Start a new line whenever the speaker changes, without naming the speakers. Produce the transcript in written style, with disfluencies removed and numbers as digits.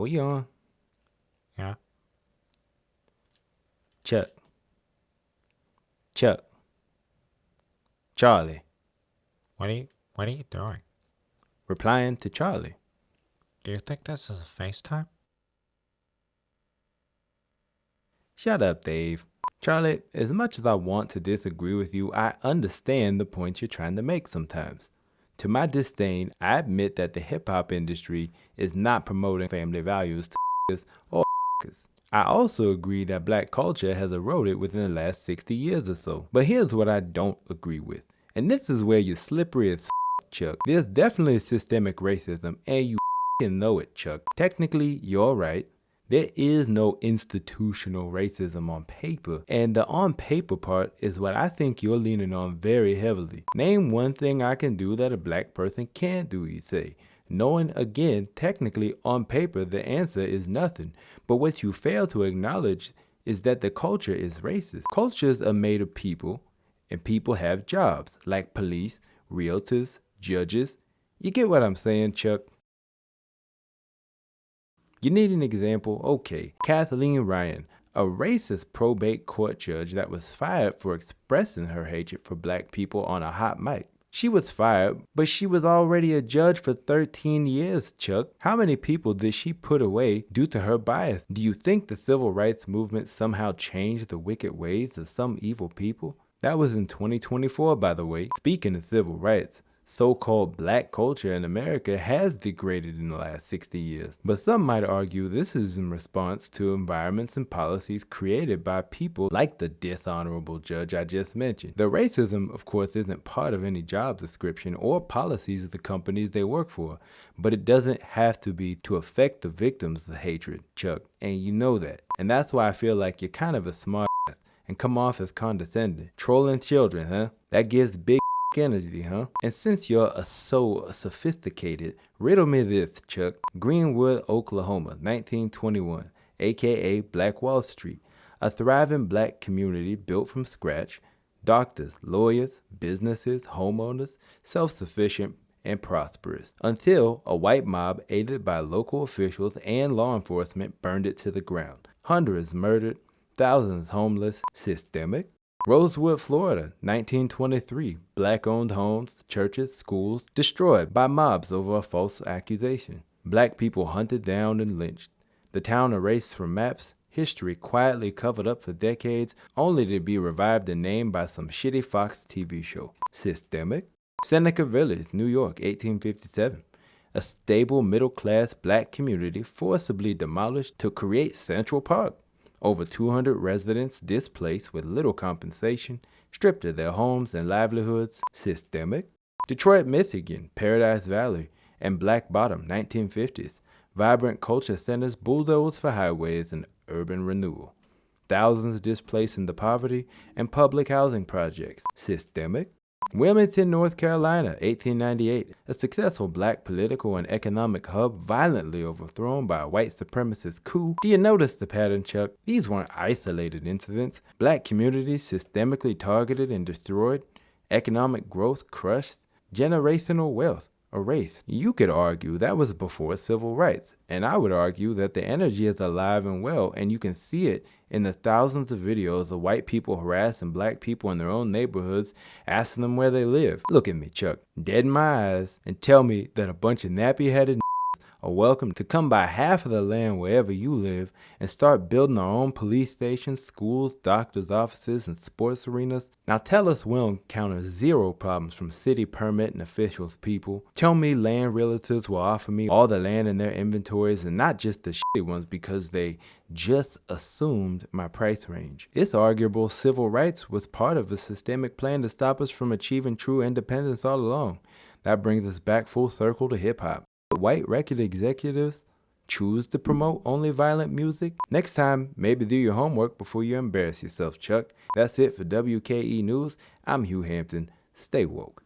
We on.
Yeah.
Chuck. Charlie.
What are you doing?
Replying to Charlie.
Do you think this is a FaceTime?
Shut up, Dave. Charlie, as much as I want to disagree with you, I understand the points you're trying to make sometimes. To my disdain, I admit that the hip-hop industry is not promoting family values to or I also agree that black culture has eroded within the last 60 years or so. But here's what I don't agree with. And this is where you're slippery as Chuck. There's definitely systemic racism, and you know it, Chuck. Technically, you're right. There is no institutional racism on paper, and the on paper part is what I think you're leaning on very heavily. Name one thing I can do that a black person can't do, you say. Knowing, again, technically on paper the answer is nothing, but what you fail to acknowledge is that the culture is racist. Cultures are made of people, and people have jobs, like police, realtors, judges. You get what I'm saying, Chuck? You need an example? Okay, Kathleen Ryan, a racist probate court judge that was fired for expressing her hatred for black people on a hot mic. She was fired, but she was already a judge for 13 years, Chuck. How many people did she put away due to her bias? Do you think the civil rights movement somehow changed the wicked ways of some evil people? That was in 2024, by the way. Speaking of civil rights, so-called black culture in America has degraded in the last 60 years. But some might argue this is in response to environments and policies created by people like the dishonorable judge I just mentioned. The racism, of course, isn't part of any job description or policies of the companies they work for, but it doesn't have to be to affect the victims of the hatred, Chuck, and you know that. And that's why I feel like you're kind of a smart ass and come off as condescending. Trolling children, huh? That gives big energy, huh? And since you're so sophisticated, riddle me this, Chuck. Greenwood, Oklahoma, 1921, aka Black Wall Street. A thriving black community built from scratch. Doctors, lawyers, businesses, homeowners, self-sufficient and prosperous. Until a white mob aided by local officials and law enforcement burned it to the ground. Hundreds murdered, thousands homeless. Systemic? Rosewood, Florida, 1923. Black-owned homes, churches, schools destroyed by mobs over a false accusation. Black people hunted down and lynched. The town erased from maps, history quietly covered up for decades, only to be revived and named by some shitty Fox TV show. Systemic? Seneca Village, New York, 1857. A stable middle-class black community forcibly demolished to create Central Park. Over 200 residents displaced with little compensation, stripped of their homes and livelihoods. Systemic? Detroit, Michigan, Paradise Valley, and Black Bottom, 1950s. Vibrant culture centers bulldozed for highways and urban renewal. Thousands displaced into poverty and public housing projects. Systemic? Wilmington, North Carolina, 1898. A successful black political and economic hub violently overthrown by a white supremacist coup. Do you notice the pattern, Chuck? These weren't isolated incidents. Black communities systemically targeted and destroyed. Economic growth crushed. Generational wealth erased. You could argue that was before civil rights, and I would argue that the energy is alive and well, and you can see it in the thousands of videos of white people harassing black people in their own neighborhoods, asking them where they live. Look at me, Chuck, dead in my eyes, and tell me that a bunch of nappy-headed are welcome to come buy half of the land wherever you live and start building our own police stations, schools, doctors' offices, and sports arenas. Now tell us we'll encounter zero problems from city permit and officials, people. Tell me land realtors will offer me all the land in their inventories and not just the shitty ones because they just assumed my price range. It's arguable civil rights was part of a systemic plan to stop us from achieving true independence all along. That brings us back full circle to hip-hop. White record executives choose to promote only violent music? Next time, maybe do your homework before you embarrass yourself, Chuck. That's it for WKE News. I'm Hugh Hampton. Stay woke.